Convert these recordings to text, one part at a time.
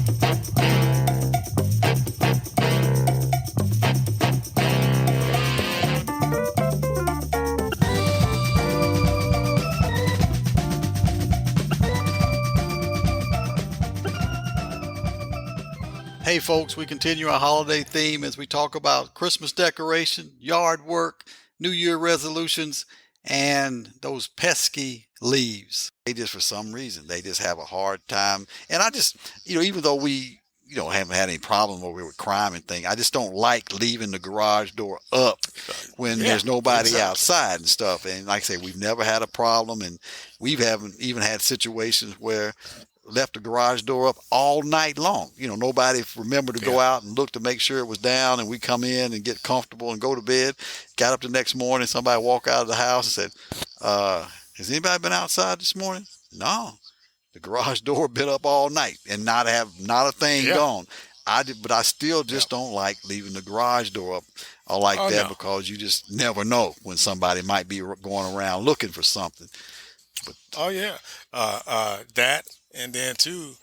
Hey folks, we continue our holiday theme as we talk about Christmas decoration, yard work, New Year resolutions, and those pesky leaves. They just, for some reason, they just have a hard time. And I just, even though we, haven't had any problem over with crime and thing, I just don't like leaving the garage door up when Yeah, there's nobody exactly. outside and stuff. And like I say, we've never had a problem, and we haven't even had situations where left the garage door up all night long. Nobody remembered to Yeah. go out and look to make sure it was down, and we come in and get comfortable and go to bed. Got up the next morning, somebody walked out of the house and said, has anybody been outside this morning? No. The garage door been up all night and not a thing Yeah. gone. But I still Yeah. just don't like leaving the garage door up like Oh that no. because you just never know when somebody might be going around looking for something. But Oh yeah. That and then too,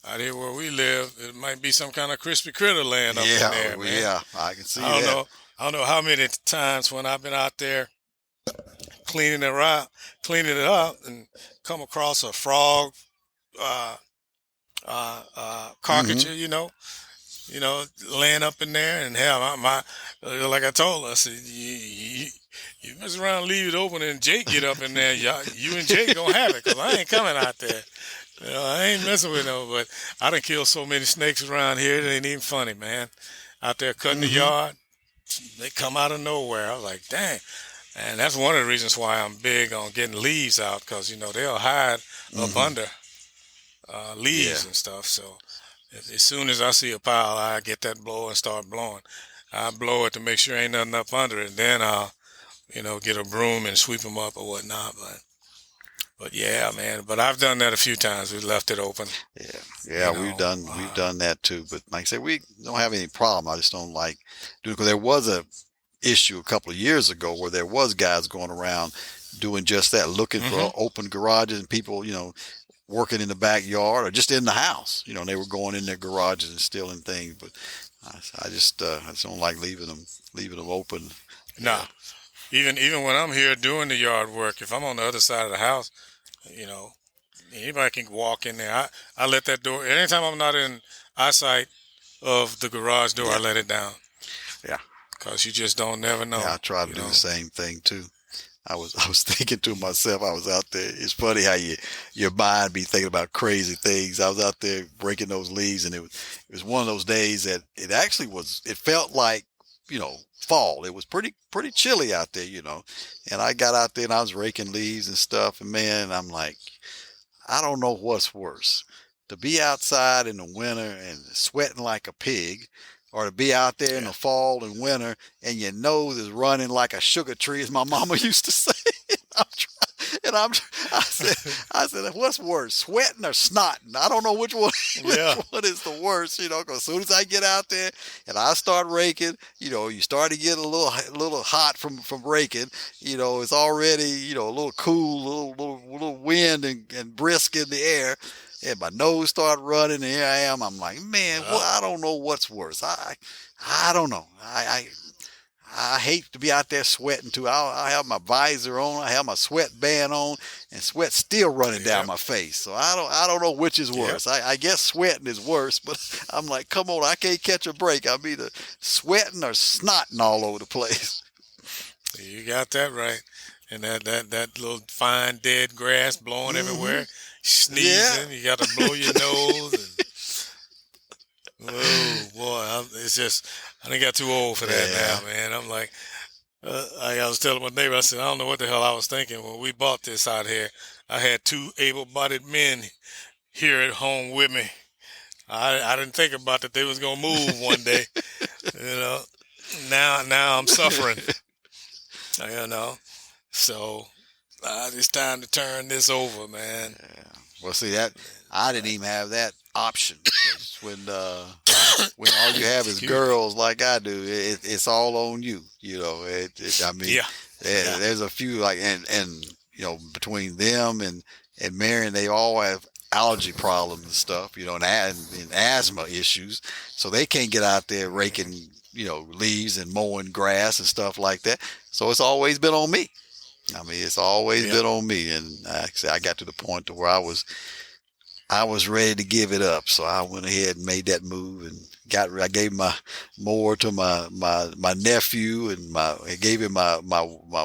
out here where we live, it might be some kind of crispy critter laying up in yeah, there, man. yeah, I can see I don't that. know. I don't know how many times when I've been out there cleaning it up, and come across a frog uh, Hmm. carcature, laying up in there, and hell, like I told her, I said, you mess around, leave it open, and Jake get up in there, you and Jake gonna have it, 'cause I ain't coming out there. I ain't messing with no, but I done killed so many snakes around here, it ain't even funny, man. Out there cutting the Hmm. yard, they come out of nowhere. I was like, dang. And that's one of the reasons why I'm big on getting leaves out, 'cause they'll hide up Hmm. under Yeah. leaves and stuff. So as soon as I see a pile, I get that blower and start blowing. I blow it to make sure ain't nothing up under it. Then I'll, get a broom and sweep them up or whatnot. But yeah, man. But I've done that a few times. We left it open, Yeah, you yeah, we've know. done we've done that too. But like I said, we don't have any problem. I just don't like doing because there was a issue a couple of years ago where there was guys going around doing just that, looking Hmm. for open garages and people, working in the backyard or just in the house. And they were going in their garages and stealing things. But I just don't like leaving them open. Nah. Yeah. Even when I'm here doing the yard work, if I'm on the other side of the house, you know, anybody can walk in there. I let that door. Anytime I'm not in eyesight of the garage door, I Yeah. let it down. Yeah. 'Cause you just don't never Yeah. know. I try to You do the know. same thing too. I was thinking to myself, I was out there. It's funny how your mind be thinking about crazy things. I was out there breaking those leaves, and it was one of those days that it actually was. It felt like fall. It was pretty chilly out there, And I got out there and I was raking leaves and stuff, and man, I'm like, I don't know what's worse. To be outside in the winter and sweating like a pig, or to be out there in Yeah. the fall and winter and your nose is running like a sugar tree, as my mama used to say. I'm trying, and I said, what's worse, sweating or snotting? I don't know which one, which Yeah. one is the worst, because as soon as I get out there and I start raking, you start to get a little hot from raking. It's already, a little cool, little wind and brisk in the air. And my nose started running, and here I am. I'm like, man, Well, I don't know what's worse. I don't know. I hate to be out there sweating too. I have my visor on, I have my sweatband on, and sweat still running down yep. my face. So I don't know which is Yep. worse. I guess sweating is worse, but I'm like, come on, I can't catch a break. I'm either sweating or snotting all over the place. You got that right. And that little fine dead grass blowing Hmm. everywhere, Yeah. sneezing. You got to blow your nose. Oh boy, it's just I done got too old for that Yeah. now, man. I'm like, I was telling my neighbor, I said, I don't know what the hell I was thinking when we bought this out here. I had two able-bodied men here at home with me. I didn't think about that they was gonna move one day. You know, now I'm suffering. You know, so it's time to turn this over, man. Yeah. Well, see that I didn't even have that option because when all you have is Excuse me. girls like I do, it's all on you. I mean, Yeah, yeah, there's a few like and between them and Marion, they all have allergy problems and stuff, and asthma issues. So they can't get out there raking, leaves and mowing grass and stuff like that. So it's always been on me. I mean, it's always Yep. been on me. And I got to the point to where I was ready to give it up. So I went ahead and made that move and I gave my mower to my nephew, and I gave him my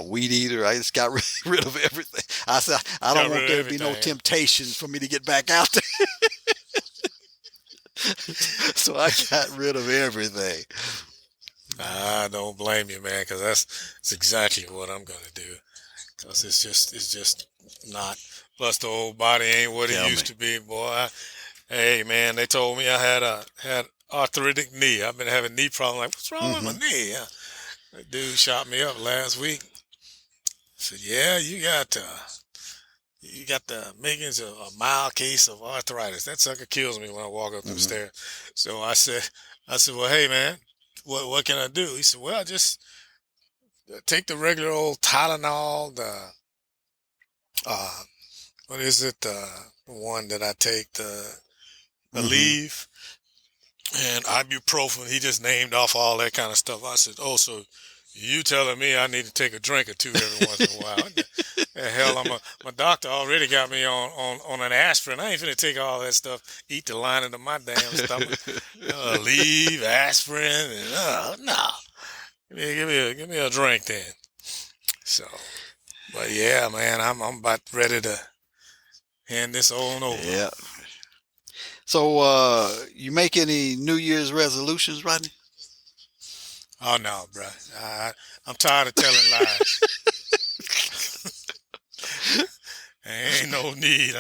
weed eater. I just got rid of everything. I said, I don't Got want rid of there to be no everything. temptation for me to get back out there. So I got rid of everything. I don't blame you, man, because that's exactly what I'm gonna do. Cause it's just not. Plus the old body ain't what it Tell me. used to be, boy. Hey, man, they told me I had arthritic knee. I've been having knee problems. Like, what's wrong with my Hmm. knee? That dude shot me up last week. Said, yeah, you got the makings of a mild case of arthritis. That sucker kills me when I walk up them Hmm. stairs. So I said, well, hey, man, what can I do? He said, well, just take the regular old Tylenol, the uh, what is it? The one that I take, the Hmm. leave and ibuprofen. He just named off all that kind of stuff. I said, oh, so you telling me I need to take a drink or two every once in a while? What the hell, my doctor already got me on an aspirin. I ain't finna take all that stuff, eat the lining of my damn stomach. Leave aspirin, and no. Give me a drink then. So, but yeah, man, I'm about ready to hand this on over. Yeah. So, you make any New Year's resolutions, Rodney? Oh no, bro. I'm tired of telling lies. Ain't no need.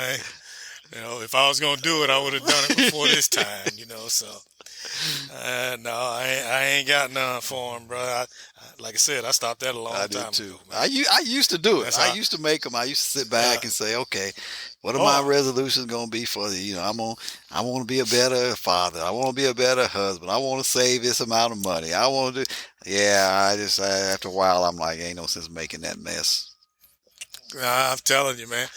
If I was gonna do it, I would have done it before this time. So no, I ain't got none for him, bro. Like I said, I stopped that a I long did time too. ago, man. I used to do it. That's I how. used to make them. I used to sit Uh, back and say, okay, what are my oh, resolutions going to be for the, I want to be a better father. I want to be a better husband. I want to save this amount of money. I want to do, yeah, after a while, I'm like, ain't no sense making that mess. I'm telling you, man.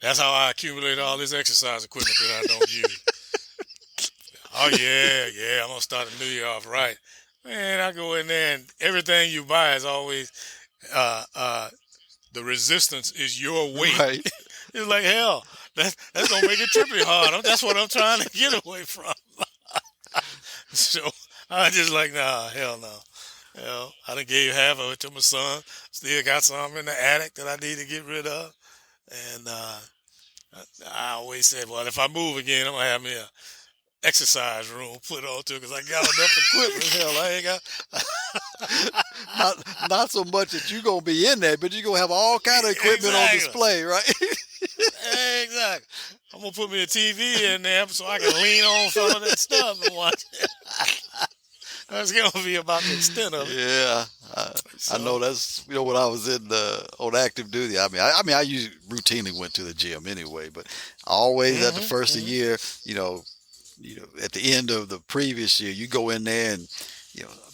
That's how I accumulate all this exercise equipment that I don't use. Oh yeah, yeah. I'm gonna start the new year off right. Man, I go in there and everything you buy is always uh, uh, the resistance is your weight. Right. It's like hell. That's gonna make it triply hard. That's what I'm trying to get away from. So I just like nah, hell no. I done gave half of it to my son. Still got some in the attic that I need to get rid of. And I always said, well, if I move again, I'm gonna have me a exercise room put on too, because I got enough equipment. Hell, I ain't got. Not so much that you're going to be in there, but you're going to have all kind of equipment on Exactly. display, right? Exactly. I'm gonna put me a TV in there so I can lean on some of that stuff and watch it. That's gonna be about the extent of it. Yeah, I know So, that's when I was on active duty. I usually routinely went to the gym anyway, but always at the hmm first of the hmm year, at the end of the previous year, you go in there and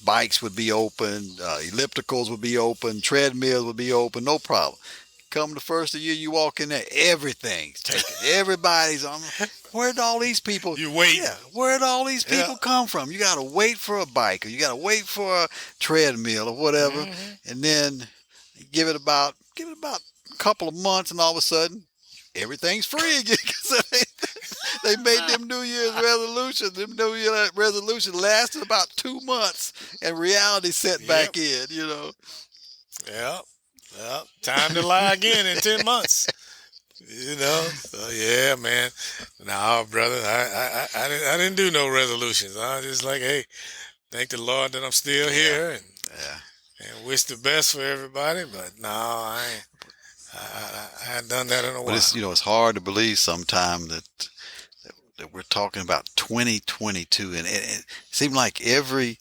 bikes would be open, ellipticals would be open, treadmills would be open, no problem. Come the first of the year, you walk in there, everything's taken. Everybody's on. Where'd all these people? you waiting. Yeah, where'd all these Yeah. people come from? You gotta wait for a bike, or you gotta wait for a treadmill, or whatever, hmm and then give it about a couple of months, and all of a sudden, everything's free again. 'Cause they made them New Year's resolutions. Them New Year's resolutions lasted about 2 months, and reality set Yep. back in. Yep. Yep. Time to lie again in 10 months. So yeah, man. No, brother, I didn't do no resolutions. I was just like, hey, thank the Lord that I'm still Yeah, here and yeah. wish the best for everybody. But no, I ain't. I hadn't done that in a But it's while. it's hard to believe sometimes that we're talking about 2022, and it seemed like every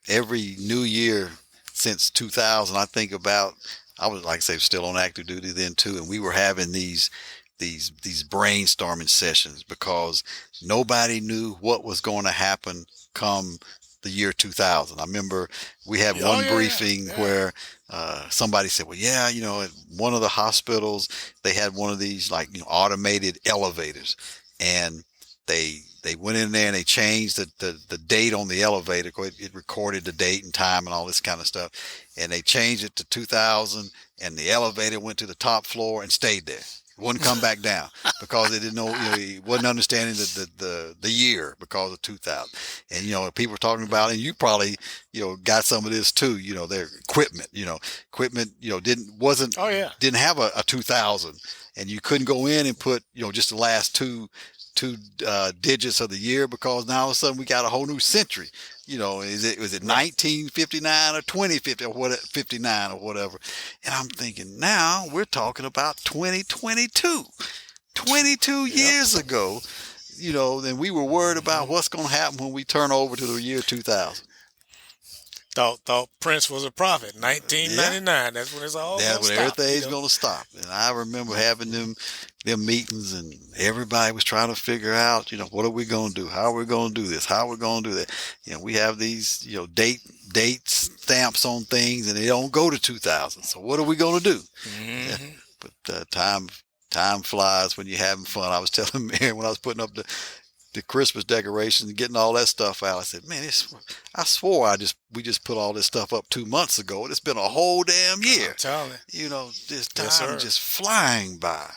New Year since 2000, I think about. I was, like I say, still on active duty then too, and we were having these brainstorming sessions because nobody knew what was going to happen come the year 2000. I remember we had Oh one yeah, briefing yeah. where somebody said, well, yeah, at one of the hospitals, they had one of these like, automated elevators. And they went in there and they changed the date on the elevator. It recorded the date and time and all this kind of stuff. And they changed it to 2000, and the elevator went to the top floor and stayed there. It wouldn't come back down because they didn't know, he wasn't understanding the year because of 2000. And, people were talking about, and you probably, got some of this too, their equipment, Oh yeah. didn't have a 2000, and you couldn't go in and put, just the last two digits of the year, because now all of a sudden we got a whole new century. Was it Right. 1959 or 2050 or what, 59 or whatever? And I'm thinking now we're talking about 2022, 22 Yep. years ago. Then we were worried about Hmm. what's going to happen when we turn over to the year 2000. Thought Prince was a prophet. Yeah, 1999. That's when it's all that's gonna when stop. everything's going to stop. And I remember having them meetings, and everybody was trying to figure out, what are we going to do? How are we going to do this? How are we going to do that? We have these, date stamps on things, and they don't go to 2000. So what are we going to do? Yeah, Hmm. but time flies when you're having fun. I was telling Mary when I was putting up the Christmas decorations and getting all that stuff out. I said, man, I swore we just put all this stuff up 2 months ago. It's been a whole damn I'm year. telling you. This Yes, time is sir. just flying by.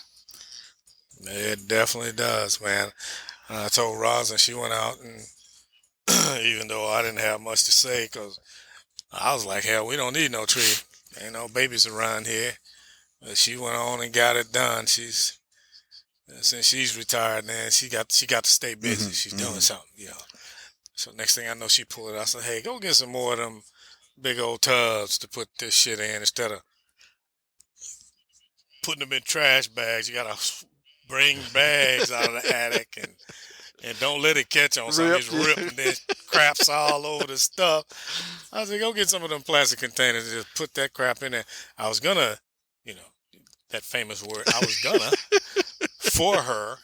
It definitely does, man. I told Rosa, she went out, and even though I didn't have much to say, because I was like, hell, we don't need no tree. Ain't no babies around here. But she went on and got it done. Since she's retired, man, she got to stay busy. Hmm. She's doing Hmm. something. So next thing I know, she pulled it out. I said, hey, go get some more of them big old tubs to put this shit in instead of putting them in trash bags. You gotta bring bags out of the attic, and don't let it catch on something. Rip. Just rip and then craps all over the stuff. I said, go get some of them plastic containers and just put that crap in there. I was gonna, you know, that famous word. I was gonna for her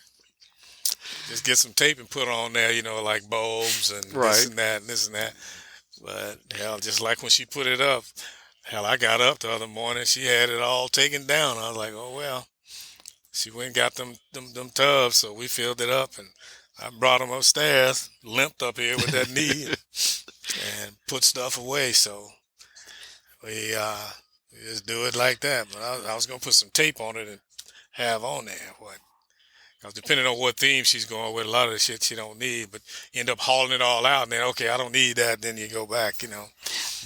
just get some tape and put on there, like bulbs and this Right. and that and this and that. But hell, just like when she put it up, hell, I got up the other morning, she had it all taken down. I was like, oh well. She went and got them tubs, so we filled it up, and I brought them upstairs, limped up here with that knee, and put stuff away. So we just do it like that. But I was gonna put some tape on it and have on there. What? Because depending on what theme she's going with, a lot of the shit she don't need, but you end up hauling it all out, and then okay, I don't need that. Then you go back.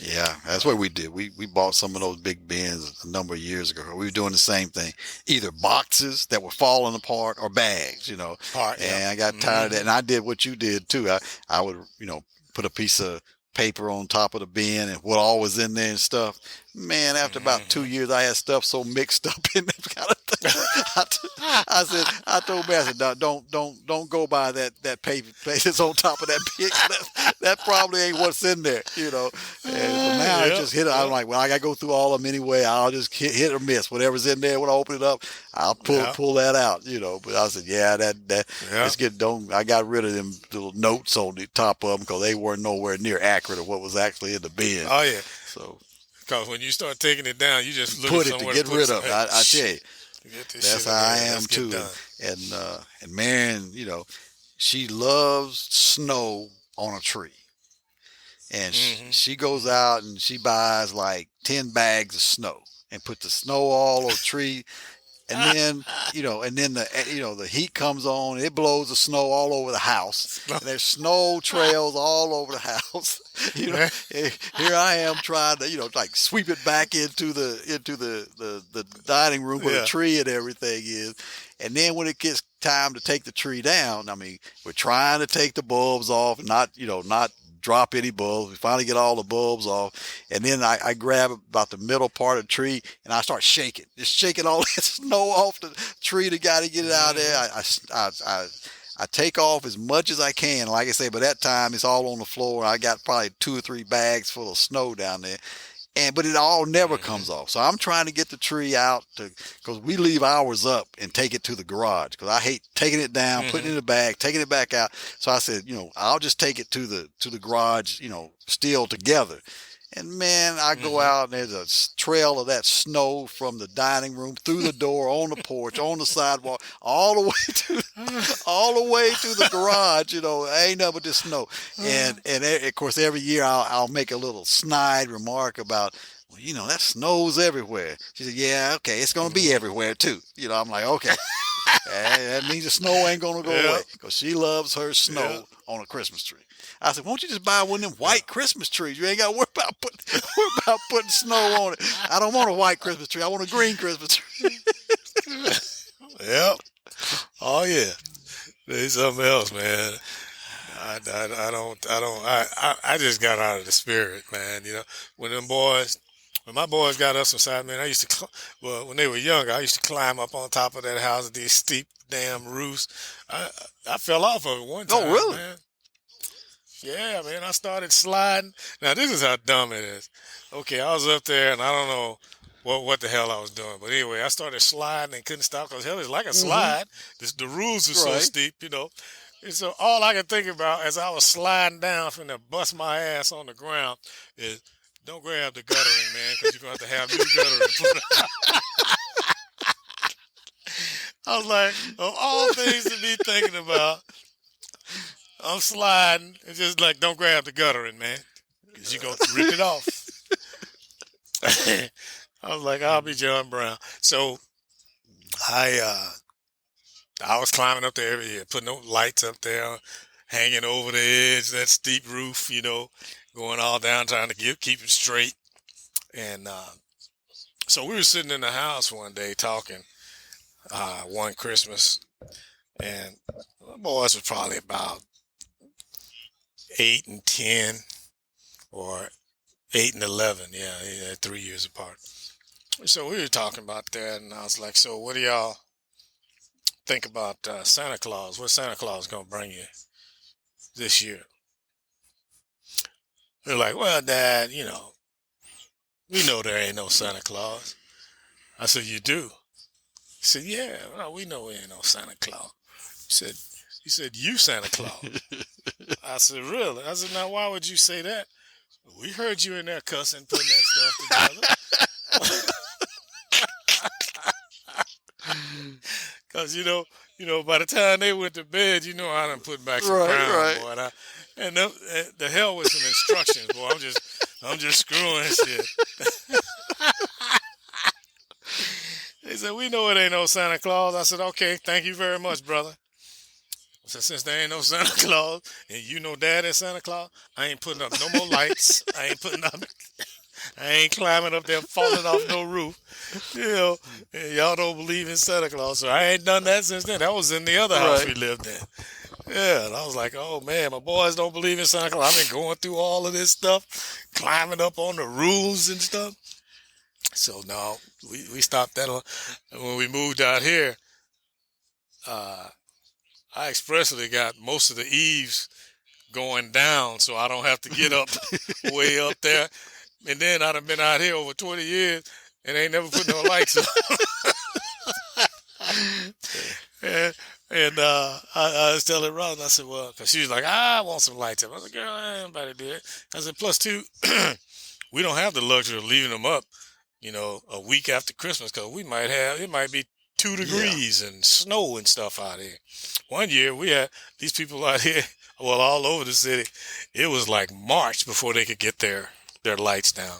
Yeah, that's But what we did. We bought some of those big bins a number of years ago. We were doing the same thing, either boxes that were falling apart or bags. part, yep. And I got tired of that, Hmm. and I did what you did too. I would, put a piece of paper on top of the bin and what all was in there and stuff. Man, after about Hmm. 2 years, I had stuff so mixed up in that kind of thing. I said, I told me, I said, "No, don't go by that paper that's on top of that bin. That probably ain't what's in there. And so now I Yep, just hit it. I'm yep, like, well, I gotta go through all of them anyway. I'll just hit or miss whatever's in there. When I open it up, I'll pull yep, pull that out. But I said, yeah, that yep. let's get don't. I got rid of them little notes on the top of them because they weren't nowhere near accurate of what was actually in the bin. Oh yeah. So Because when you start taking it down, you just looking put it to somewhere to get put it. rid Some, of it. hey, I tell you, shit, get this that's shit how in I here. am Let's get too. done. And Marion, she loves snow on a tree. And Hmm. she goes out and she buys like 10 bags of snow and put the snow all over the tree. And then, the heat comes on, and it blows the snow all over the house, and there's snow trails all over the house. you know Here I am trying to, like sweep it back into the dining room where the Yeah. tree and everything is. And then when it gets time to take the tree down, I mean, we're trying to take the bulbs off and not drop any bulbs. We finally get all the bulbs off, and then I grab about the middle part of the tree and I start shaking, just shaking all that snow off the tree to got to get it out of there. Hmm. I take off as much as I can. Like I say, by that time it's all on the floor. I got probably 2 or 3 bags full of snow down there, and but it all never Hmm. comes off. So I'm trying to get the tree out to because we leave ours up and take it to the garage because I hate taking it down, putting it Hmm. in the bag, taking it back out. So I said, I'll just take it to the garage, still together. And man, I go Hmm. out and there's a trail of that snow from the dining room through the door, on the porch, on the sidewalk, all the way to all the way to the garage. Ain't nothing but this snow. And of course, every year I'll make a little snide remark about, well, that snows everywhere. She said, yeah, okay, it's gonna be everywhere too. I'm like, okay. That means the snow ain't gonna go away Yep. because she loves her Yep. snow on a Christmas tree. I said, won't you just buy one of them Yeah. white Christmas trees? You ain't got to worry about worry about putting snow on it. I don't want a white Christmas tree. I want a green Christmas tree. Yep. Oh yeah. There's something else, man. I just got out of the spirit, man. When them boys, when my boys got us inside, man, well, when they were younger, I used to climb up on top of that house, these steep damn roofs. I, I fell off of it one Oh, time, really? man. Yeah, man, I started sliding. Now this is how dumb it is. Okay, I was up there and I don't know what the hell I was doing, but anyway, I started sliding and couldn't stop because hell, it's like a Mm-hmm. slide. The rules are so Right. steep. And so all I could think about as I was sliding down from to bust my ass on the ground is don't grab the guttering, man, because you're gonna have to have new guttering. I was like, of all things to be thinking about, I'm sliding. It's just like don't grab the guttering, man, because you're gonna rip it off. I was like, I'll be John Brown. So I I was climbing up there every year, putting no lights up there, hanging over the edge, that steep roof, going all down trying to keep it straight. And so we were sitting in the house one day talking one Christmas, and the boys were probably about 8 and 10 or 8 and 11. Yeah, yeah, 3 years apart. So we were talking about that, and I was like, "So what do y'all think about Santa Claus? What Santa Claus gonna bring you this year?" They're like, "Well, Dad, we know there ain't no Santa Claus." I said, "You do?" He said, "Yeah, well, we know there ain't no Santa Claus." He said, "He said you Santa Claus." I said, "Really?" I said, "Now why would you say that? We heard you in there cussing, putting that stuff together." Cause by the time they went to bed, I done put back some Right, crowns, right. boy. And the hell with some instructions, boy. I'm just screwing shit. They said, "We know it ain't no Santa Claus." I said, "Okay, thank you very much, brother." I said, "Since there ain't no Santa Claus, and you know Dad is Santa Claus, I ain't putting up no more lights. I ain't putting up. I ain't climbing up there, falling off no roof. You know, and y'all don't believe in Santa Claus, so I ain't done that since then. That was in the other house Right. we lived in. Yeah, and I was like, oh man, my boys don't believe in Santa Claus. I've been going through all of this stuff, climbing up on the roofs and stuff. So no, we stopped that. And when we moved out here, uh, I expressly got most of the eaves going down, so I don't have to get up way up there. And then I'd have been out here over 20 years and ain't never put no lights up. and I was telling Roz, I said, well, because she was like, I want some lights up. I was like, girl, anybody did. I said, plus two, we don't have the luxury of leaving them up, a week after Christmas because it might be two Yeah. degrees and snow and stuff out here. One year we had these people out here, well, all over the city. It was like March before they could get their lights down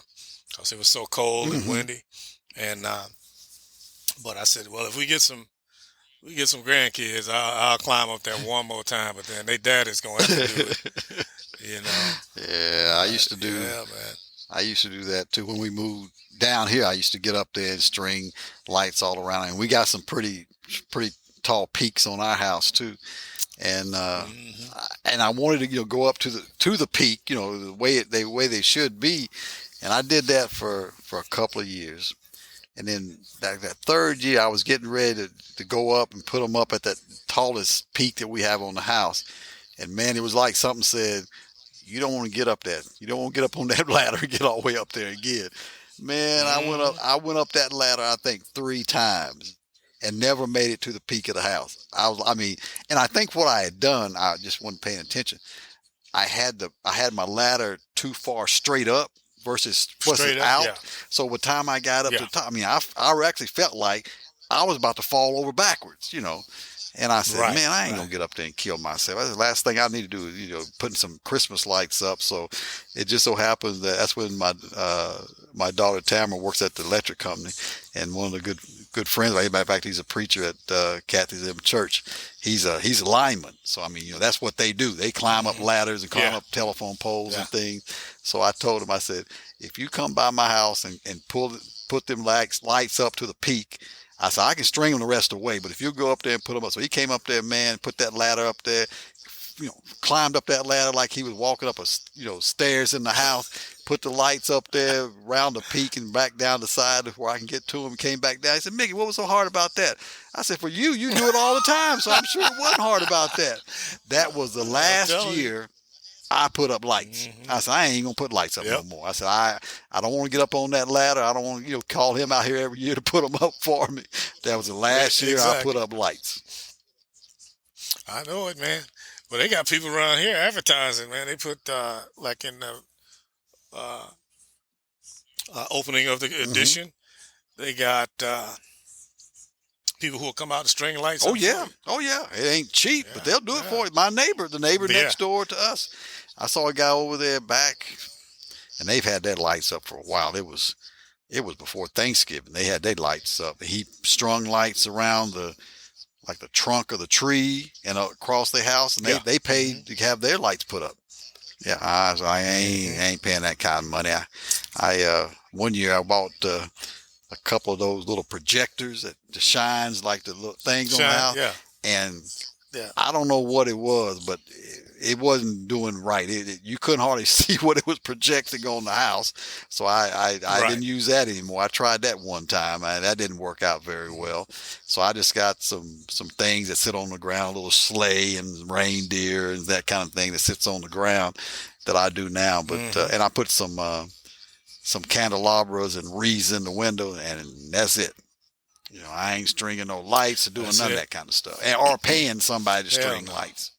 because it was so cold and Hmm. windy. And but I said, well, if we get some grandkids, I'll climb up there one more time. But then they dad is gonna have to do it, you know. Yeah, But yeah, man. I used to do that too when we moved down here. I used to get up there and string lights all around, and we got some pretty tall peaks on our house too. And Hmm. and I wanted to go up to the peak, the way they should be, and I did that for a couple of years. And then that third year, I was getting ready to go up and put them up at that tallest peak that we have on the house. And man, it was like something said, you don't want to get up that. You don't want to get up on that ladder and get all the way up there again. Man, I went up. Hmm. I went up that ladder. I think 3 times, and never made it to the peak of the house. I mean, and I think what I had done, I just wasn't paying attention. I had my ladder too far straight up versus Straight up, out. yeah, So by the time I got up to yeah, the top, I mean, I actually felt like I was about to fall over backwards, you know. And I said, right, man, I ain't gonna right. get up there and kill myself. That's the last thing I need to do is, putting some Christmas lights up. So it just so happens that that's when my daughter Tamara works at the electric company, and one of the good friends. As a matter of fact, he's a preacher at Kathy's church. He's a lineman. So I mean, that's what they do. They climb up Hmm. ladders and climb Yeah, up telephone poles yeah. and things. So I told him, I said, if you come by my house and put them lights up to the peak, I said, I can string them the rest of the way, but if you go up there and put them up. So he came up there, man, put that ladder up there, climbed up that ladder like he was walking up stairs in the house, put the lights up there around the peak and back down the side where I can get to him. Came back down. He said, Mickey, what was so hard about that? I said, for you do it all the time, so I'm sure it wasn't hard about that. That was the I'm last telling you. year I put up lights. Hmm. I said, I ain't gonna put lights up no Yep. more. I said, I don't want to get up on that ladder. I don't want to, call him out here every year to put them up for me. That was the last year I put Exactly. up lights. I know it, man. Well, they got people around here advertising, man. They put like in the uh, opening of the Hmm. edition, they got people who will come out and string lights Oh up for yeah, you. oh yeah. It ain't cheap, but Yeah, they'll do it yeah, for you. The neighbor yeah. next door to us, I saw a guy over there back, and they've had their lights up for a while. It was before Thanksgiving. They had their lights up. He strung lights around the trunk of the tree and across their house, and they Yeah. they Hmm. paid to have their lights put up. Yeah, I ain't Hmm. ain't paying that kind of money. I one year I bought a couple of those little projectors that shines like the little things on the Shine. house, Yeah. and Yeah. I don't know what it was, but it wasn't doing right. You couldn't hardly see what it was projecting on the house, so I Right. didn't use that anymore. I tried that one time, and that didn't work out very well. So I just got some things that sit on the ground, a little sleigh and reindeer and that kind of thing that sits on the ground that I do now. But Hmm. and I put some candelabras and wreaths in the window, and that's it. I ain't stringing no lights or doing That's none of it. that kind of stuff, or paying somebody to Hell string no. lights.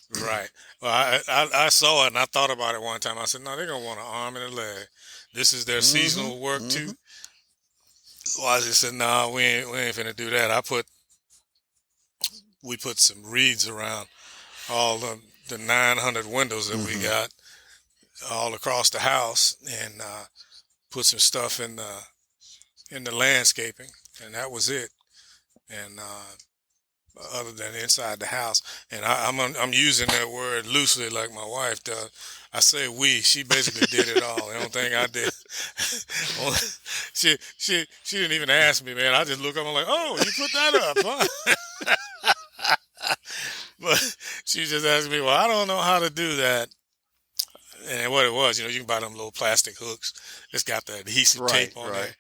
Right. Well, I saw it and I thought about it one time. I said, no, they're gonna want an arm and a leg. This is their Hmm. seasonal work Hmm. too. Well, I just said, no, we ain't finna do that. We put some reeds around all the 900 windows that we Hmm. got all across the house, and put some stuff in the landscaping, and that was it. And other than inside the house, and I'm using that word loosely, like my wife does. I say we. She basically did it all. The only thing I did, she didn't even ask me, man. I just look up. I'm like, oh, you put that up, huh? But she just asked me, well, I don't know how to do that. And what it was, you can buy them little plastic hooks. It's got the adhesive Right, tape on right. there.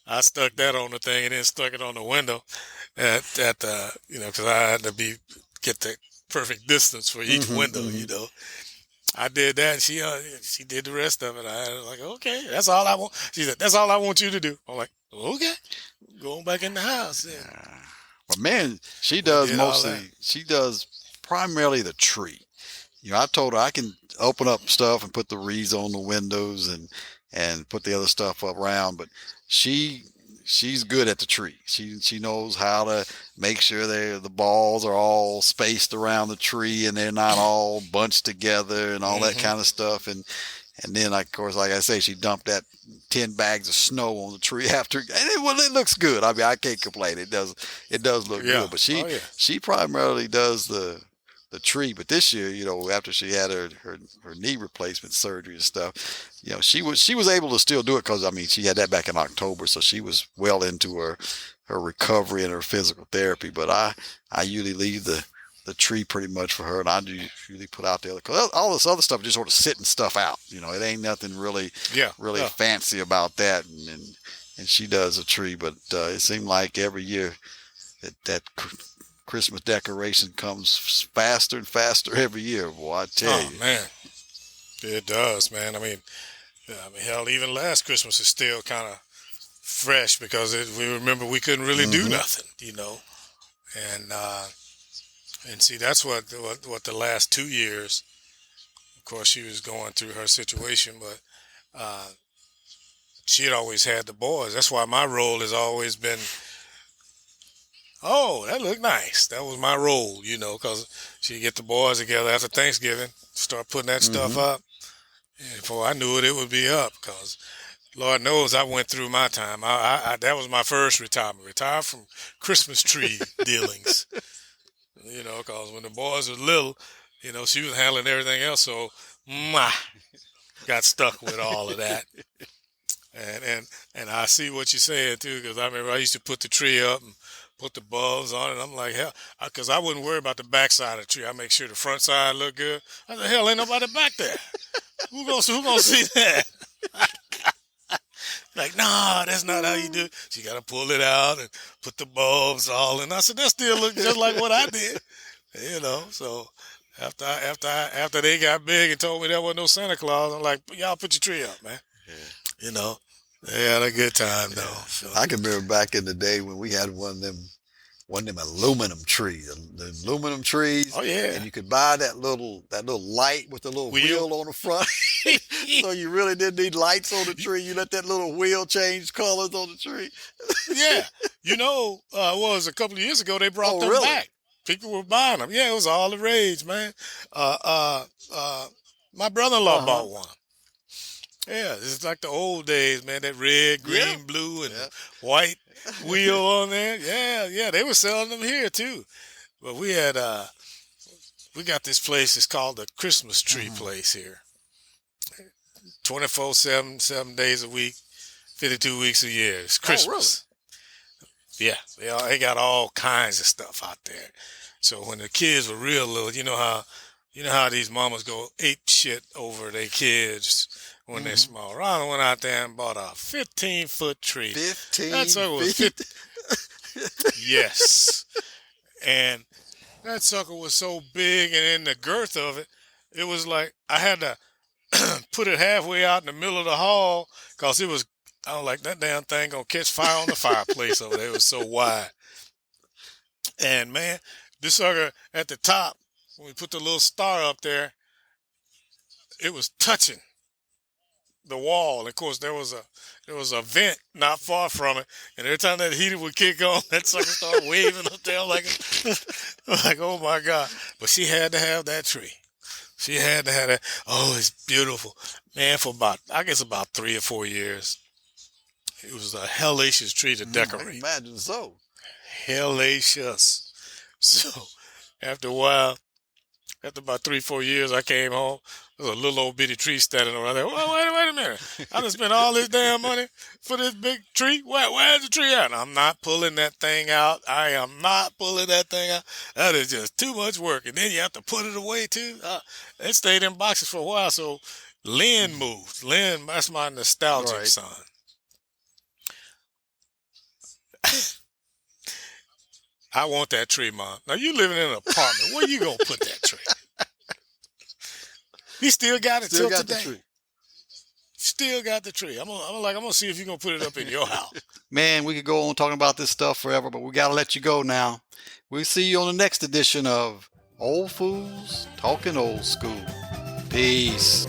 I stuck that on the thing and then stuck it on the window at because I had to get the perfect distance for each Hmm. window. Hmm. I did that. And she did the rest of it. I was like, okay, that's all I want. She said, that's all I want you to do. I'm like, okay, going back in the house. Then But man, she we does did all that. mostly. She does primarily the tree. I told her I can open up stuff and put the wreaths on the windows and put the other stuff up around, but she she's good at the tree. She knows how to make sure the balls are all spaced around the tree and they're not all bunched together and all that Hmm. kind of stuff. And then of course, like I say, she dumped that 10 bags of snow on the tree after, and it looks good. I mean, I can't complain. It does look Yeah. good. But Oh yeah. she primarily does the tree. But this year, after she had her knee replacement surgery and stuff, she was able to still do it because I mean she had that back in October, so she was well into her recovery and her physical therapy. But I usually leave the tree pretty much for her, and I do usually put out the other, cause all this other stuff is just sort of sitting stuff out. It ain't nothing Yeah. really Yeah. fancy about that, and she does a tree. But it seemed like every year that Christmas decoration comes faster and faster every year. Boy, I tell Oh you. man. It does, man. I mean, yeah, I mean, hell, even last Christmas is still kind of fresh because we remember we couldn't really do Hmm. nothing, and see that's what the last 2 years. Of course, she was going through her situation, but uh, she had always had the boys. That's why my role has always been, oh, that looked nice. That was my role, because she'd get the boys together after Thanksgiving, start putting that stuff Hmm. up. And before I knew it, it would be up because Lord knows I went through my time. That was my first retirement. Retired from Christmas tree dealings. Because when the boys were little, she was handling everything else. So, mwah, got stuck with all of that. And I see what you're saying too, because I remember I used to put the tree up and put the bulbs on it. I'm like, hell, because I wouldn't worry about the back side of the tree. I make sure the front side look good. I said, hell, ain't nobody back there. Who gonna see that? Like, nah, that's not how you do it. So you gotta pull it out and put the bulbs all in. I said, that still look just like what I did. So after they got big and told me there wasn't no Santa Claus, I'm like, y'all put your tree up, man. Yeah. You know. They had a good time Yeah. though. So I can remember back in the day when we had one of them aluminum trees, the aluminum trees, oh yeah. and you could buy that little light with the little Wheel. wheel on the front. So you really didn't need lights on the tree. You let that little wheel change colors on the tree. Yeah. What was a couple of years ago they brought Oh, them really? back. People were buying them. Yeah, it was all the rage, man. Uh uh my brother-in-law Uh huh. bought one. Yeah, this is like the old days, man. That red, Yeah. green, blue, and Yeah. white wheel on there. Yeah, yeah, they were selling them here too. But we got this place. It's called the Christmas Tree Hmm. Place here. 24/7, 7 days a week, 52 weeks a year. It's Oh, really? Christmas. Yeah, they got all kinds of stuff out there. So when the kids were real little, you know how these mamas go ape shit over their kids when they're Hmm. small. Ronald went out there and bought a 15-foot tree. That 15 sucker was 50. feet. Yes, and that sucker was so big, and in the girth of it, it was like I had to put it halfway out in the middle of the hall because it was. I was like that damn thing gonna catch fire on the fireplace over there. It was so wide. And man, this sucker at the top, when we put the little star up there, it was touching the wall. And of course, there was a vent not far from it, and every time that heater would kick on, that sucker started waving up there like, like oh my god! But she had to have that tree. She had to have that. Oh, it's beautiful, man. For I guess about 3 or 4 years, it was a hellacious tree to I can decorate. imagine so. Hellacious. So after a while, after about 3, 4 years, I came home. There was a little old bitty tree standing around there. Well, wait a minute. I done spent all this damn money for this big tree. Where's the tree at? I'm not pulling that thing out. I am not pulling that thing out. That is just too much work. And then you have to put it away too. It stayed in boxes for a while. So Lynn moved. Lynn, that's my nostalgic Right. son. I want that tree, Mom. Now you living in an apartment. Where you gonna put that tree? He still got it Still till got the today. tree. Still got the tree. I'm gonna see if you're gonna put it up in your house. Man, we could go on talking about this stuff forever, but we got to let you go now. We'll see you on the next edition of Old Fools Talking Old School. Peace.